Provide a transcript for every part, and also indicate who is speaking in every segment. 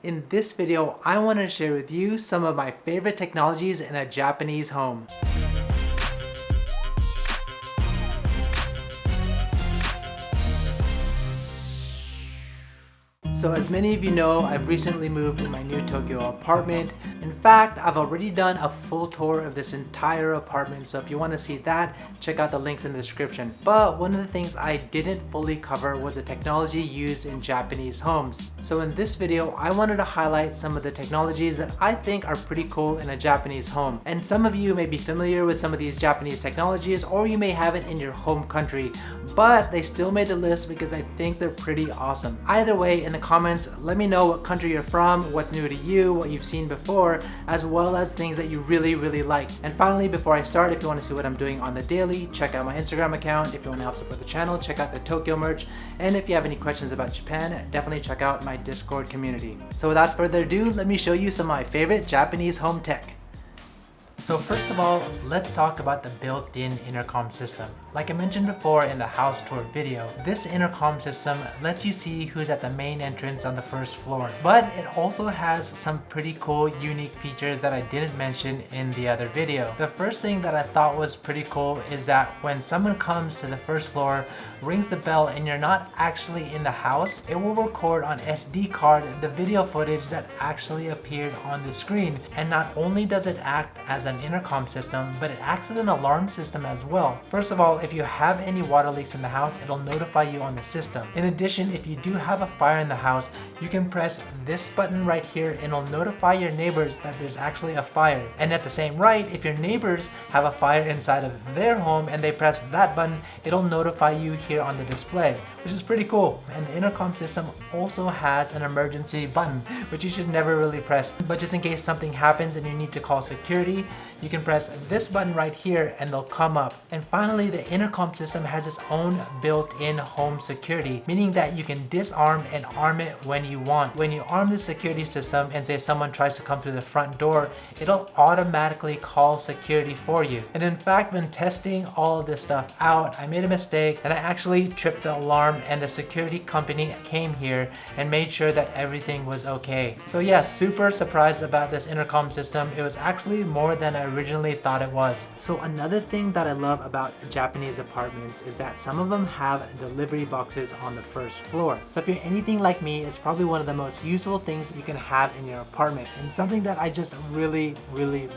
Speaker 1: In this video, I want to share with you some of my favorite technologies in a Japanese home. So as many of you know, I've recently moved in my new Tokyo apartment. In fact, I've already done a full tour of this entire apartment, so if you want to see that, check out the links in the description. But one of the things I didn't fully cover was the technology used in Japanese homes. So in this video, I wanted to highlight some of the technologies that I think are pretty cool in a Japanese home. And some of you may be familiar with some of these Japanese technologies, or you may have it in your home country, but they still made the list because I think they're pretty awesome. Either way, in the comments, let me know what country you're from, what's new to you, what you've seen before, as well as things that you really like. And finally, before I start, if you want to see what I'm doing on the daily, check out my Instagram account. If you want to help support the channel, check out the Tokyo merch. And if you have any questions about Japan, definitely check out my Discord community. So without further ado, let me show you some of my favorite Japanese home tech. So first of all, let's talk about the built-in intercom system. Like I mentioned before in the house tour video, this intercom system lets you see who's at the main entrance on the first floor. But it also has some pretty cool, unique features that I didn't mention in the other video. The first thing that I thought was pretty cool is that when someone comes to the first floor, rings the bell, and you're not actually in the house, it will record on SD card the video footage that actually appeared on the screen. And not only does it act as an intercom system, but it acts as an alarm system as well. First of all, if you have any water leaks in the house, it'll notify you on the system. In addition, if you do have a fire in the house, you can press this button right here and it'll notify your neighbors that there's actually a fire. And at the same right, if your neighbors have a fire inside of their home and they press that button, it'll notify you here on the display, which is pretty cool. And the intercom system also has an emergency button, which you should never really press, but just in case something happens and you need to call security, you can press this button right here and they'll come up. And finally, the intercom system has its own built-in home security, meaning that you can disarm and arm it when you want. When you arm the security system and say someone tries to come through the front door, it'll automatically call security for you. And in fact, when testing all of this stuff out, I made a mistake and I actually tripped the alarm, and the security company came here and made sure that everything was okay. So yeah, super surprised about this intercom system. It was actually more than I originally thought it was. So another thing that I love about Japanese apartments is that some of them have delivery boxes on the first floor. So if you're anything like me, it's probably one of the most useful things that you can have in your apartment, and something that I just really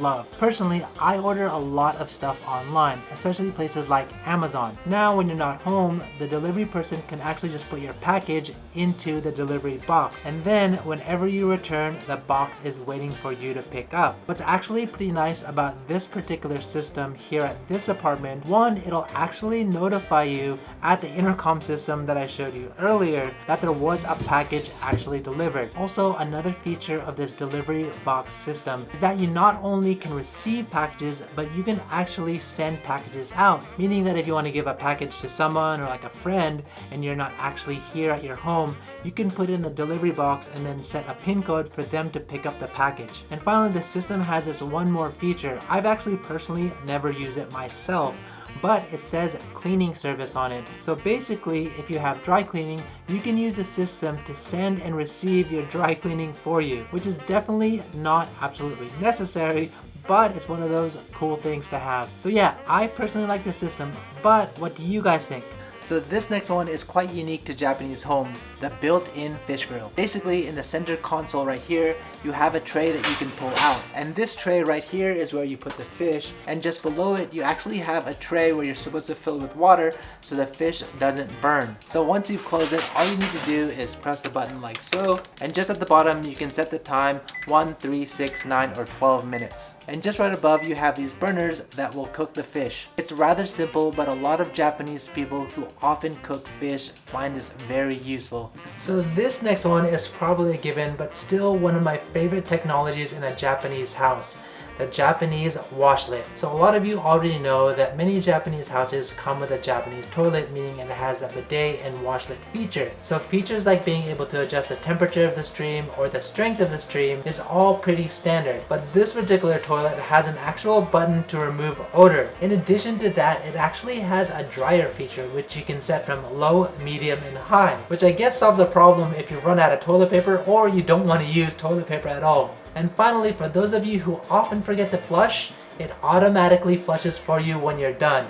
Speaker 1: love. Personally, I order a lot of stuff online, especially places like Amazon. Now when you're not home, the delivery person can actually just put your package into the delivery box, and then whenever you return, the box is waiting for you to pick up. What's actually pretty nice about this particular system here at this apartment, one, it'll actually notify you at the intercom system that I showed you earlier that there was a package actually delivered. Also, another feature of this delivery box system is that you not only can receive packages, but you can actually send packages out, meaning that if you want to give a package to someone or like a friend and you're not actually here at your home, you can put in the delivery box and then set a PIN code for them to pick up the package. And finally, the system has this one more feature. I've actually personally never used it myself, but it says cleaning service on it. So basically, if you have dry cleaning, you can use the system to send and receive your dry cleaning for you, which is definitely not absolutely necessary, but it's one of those cool things to have. So yeah, I personally like the system, but what do you guys think? So this next one is quite unique to Japanese homes, the built-in fish grill. Basically, in the center console right here, you have a tray that you can pull out. And this tray right here is where you put the fish. And just below it, you actually have a tray where you're supposed to fill with water so the fish doesn't burn. So once you've closed it, all you need to do is press the button like so. And just at the bottom, you can set the time 1, 3, 6, 9, or 12 minutes. And just right above, you have these burners that will cook the fish. It's rather simple, but a lot of Japanese people who often cook fish find this very useful. So this next one is probably a given, but still one of my favorite technologies in a Japanese house. the Japanese washlet. So a lot of you already know that many Japanese houses come with a Japanese toilet, meaning it has a bidet and washlet feature. So features like being able to adjust the temperature of the stream or the strength of the stream is all pretty standard. But this particular toilet has an actual button to remove odor. In addition to that, it actually has a dryer feature which you can set from low, medium, and high, which I guess solves a problem if you run out of toilet paper or you don't want to use toilet paper at all. And finally, for those of you who often forget to flush, it automatically flushes for you when you're done.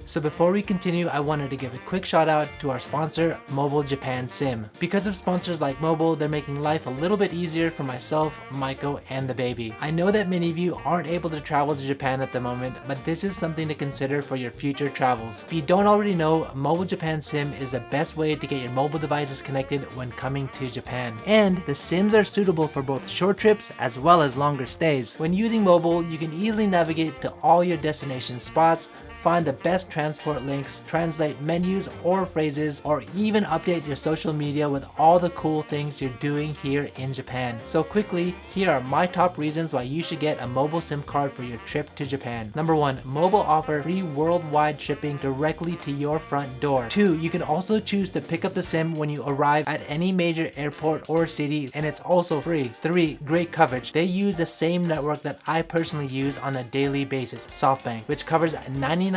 Speaker 1: So before we continue, I wanted to give a quick shout out to our sponsor, Mobal Japan SIM. Because of sponsors like Mobal, they're making life a little bit easier for myself, Maiko, and the baby. I know that many of you aren't able to travel to Japan at the moment, but this is something to consider for your future travels. If you don't already know, Mobile Japan SIM is the best way to get your mobile devices connected when coming to Japan. And the SIMs are suitable for both short trips as well as longer stays. When using Mobile, you can easily navigate to all your destination spots, find the best transport links, translate menus or phrases, or even update your social media with all the cool things you're doing here in Japan. So quickly, here are my top reasons why you should get a mobile SIM card for your trip to Japan. Number 1, Mobile offer free worldwide shipping directly to your front door. 2, you can also choose to pick up the SIM when you arrive at any major airport or city, and it's also free. 3, great coverage. They use the same network that I personally use on a daily basis, SoftBank, which covers 99%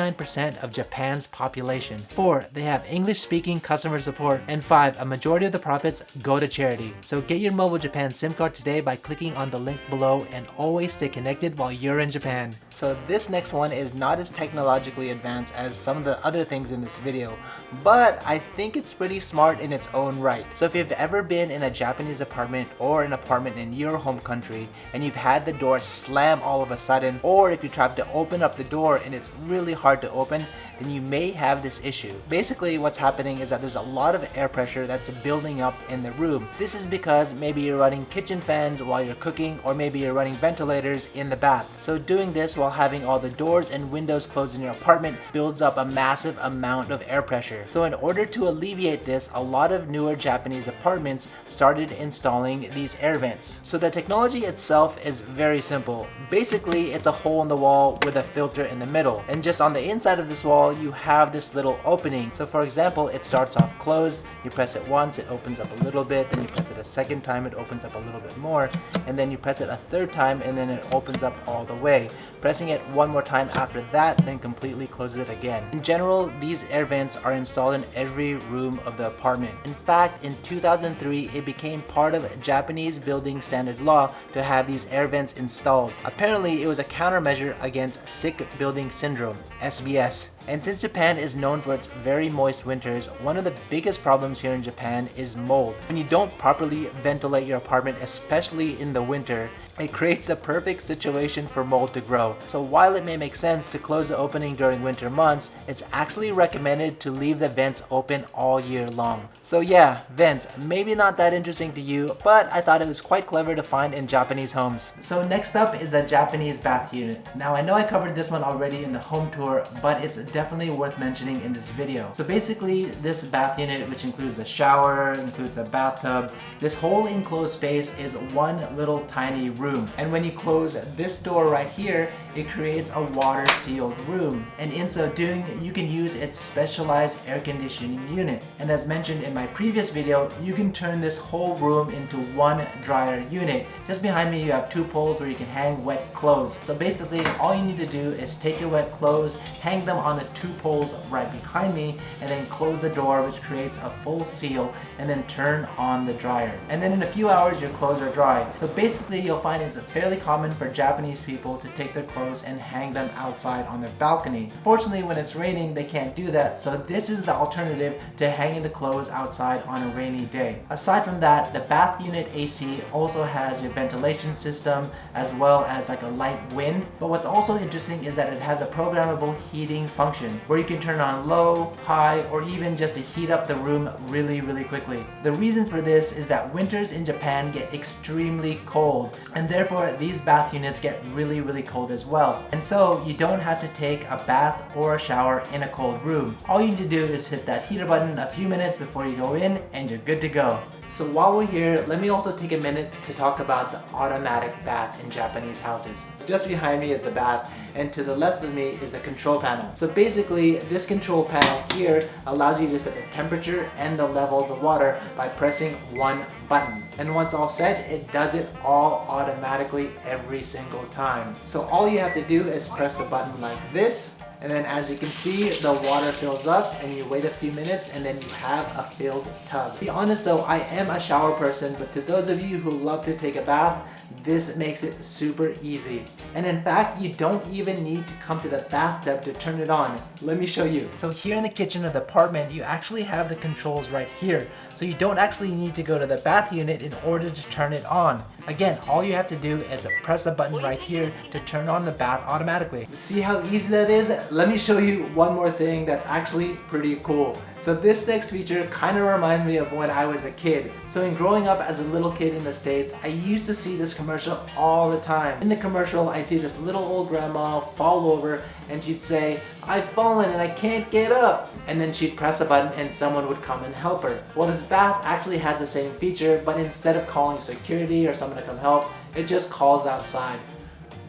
Speaker 1: of Japan's population. 4, they have English-speaking customer support. And 5, a majority of the profits go to charity. So get your Mobile Japan SIM card today by clicking on the link below, and always stay connected while you're in Japan. So this next one is not as technologically advanced as some of the other things in this video, but I think it's pretty smart in its own right. So if you've ever been in a Japanese apartment or an apartment in your home country and you've had the door slam all of a sudden, or if you tried to open up the door and it's really hard to open, then you may have this issue. Basically what's happening is that there's a lot of air pressure that's building up in the room. This is because maybe you're running kitchen fans while you're cooking, or maybe you're running ventilators in the bath. So doing this while having all the doors and windows closed in your apartment builds up a massive amount of air pressure. So in order to alleviate this, a lot of newer Japanese apartments started installing these air vents. So the technology itself is very simple. Basically, it's a hole in the wall with a filter in the middle, and just on the inside of this wall you have this little opening. So for example, it starts off closed, you press it once, it opens up a little bit, then you press it a second time, it opens up a little bit more, and then you press it a third time and then it opens up all the way. Pressing it one more time after that then completely closes it again. In general, these air vents are installed in every room of the apartment. In fact, in 2003 it became part of Japanese building standard law to have these air vents installed. Apparently it was a countermeasure against sick building syndrome, SBS. And since Japan is known for its very moist winters, one of the biggest problems here in Japan is mold. When you don't properly ventilate your apartment, especially in the winter, it creates a perfect situation for mold to grow. So while it may make sense to close the opening during winter months, it's actually recommended to leave the vents open all year long. So yeah, vents, maybe not that interesting to you, but I thought it was quite clever to find in Japanese homes. So next up is the Japanese bath unit. Now I know I covered this one already in the home tour, but it's definitely worth mentioning in this video. So basically this bath unit, which includes a shower, includes a bathtub, this whole enclosed space is one little tiny room. And when you close this door right here, it creates a water sealed room. And in so doing, you can use its specialized air conditioning unit. And as mentioned in my previous video, you can turn this whole room into one dryer unit. Just behind me you have 2 poles where you can hang wet clothes. So basically all you need to do is take your wet clothes, hang them on the 2 poles right behind me, and then close the door, which creates a full seal, and then turn on the dryer. And then in a few hours your clothes are dry. So basically you'll find it's fairly common for Japanese people to take their clothes and hang them outside on their balcony. Fortunately, when it's raining, they can't do that, so this is the alternative to hanging the clothes outside on a rainy day. Aside from that, the bath unit AC also has your ventilation system as well as like a light wind. But what's also interesting is that it has a programmable heating function where you can turn on low, high, or even just to heat up the room really quickly. The reason for this is that winters in Japan get extremely cold, and therefore these bath units get really cold as well. And so you don't have to take a bath or a shower in a cold room. All you need to do is hit that heater button a few minutes before you go in and you're good to go. So while we're here, let me also take a minute to talk about the automatic bath in Japanese houses. Just behind me is the bath, and to the left of me is the control panel. So basically, this control panel here allows you to set the temperature and the level of the water by pressing one button. And once all set, it does it all automatically every single time. So all you have to do is press the button like this, and then as you can see, the water fills up and you wait a few minutes and then you have a filled tub. To be honest though, I am a shower person, but to those of you who love to take a bath, this makes it super easy. And in fact, you don't even need to come to the bathtub to turn it on. Let me show you. So here in the kitchen of the apartment, you actually have the controls right here. So you don't actually need to go to the bath unit in order to turn it on. Again, all you have to do is press the button right here to turn on the bath automatically. See how easy that is? Let me show you one more thing that's actually pretty cool. So this next feature kind of reminds me of when I was a kid. So in growing up as a little kid in the States, I used to see this commercial all the time. In the commercial, I'd see this little old grandma fall over and she'd say, "I've fallen and I can't get up." And then she'd press a button and someone would come and help her. Well, this bath actually has the same feature, but instead of calling security or someone to come help, it just calls outside.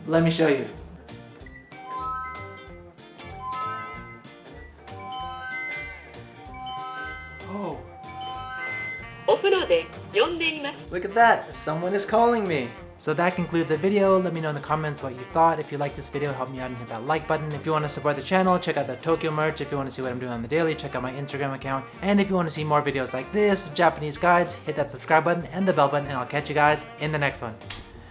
Speaker 1: Let me show you. Oh. Look at that, someone is calling me. So that concludes the video. Let me know in the comments what you thought. If you like this video, help me out and hit that like button. If you want to support the channel, check out the Tokyo merch. If you want to see what I'm doing on the daily, check out my Instagram account. And if you want to see more videos like this, Japanese guides, hit that subscribe button and the bell button, and I'll catch you guys in the next one.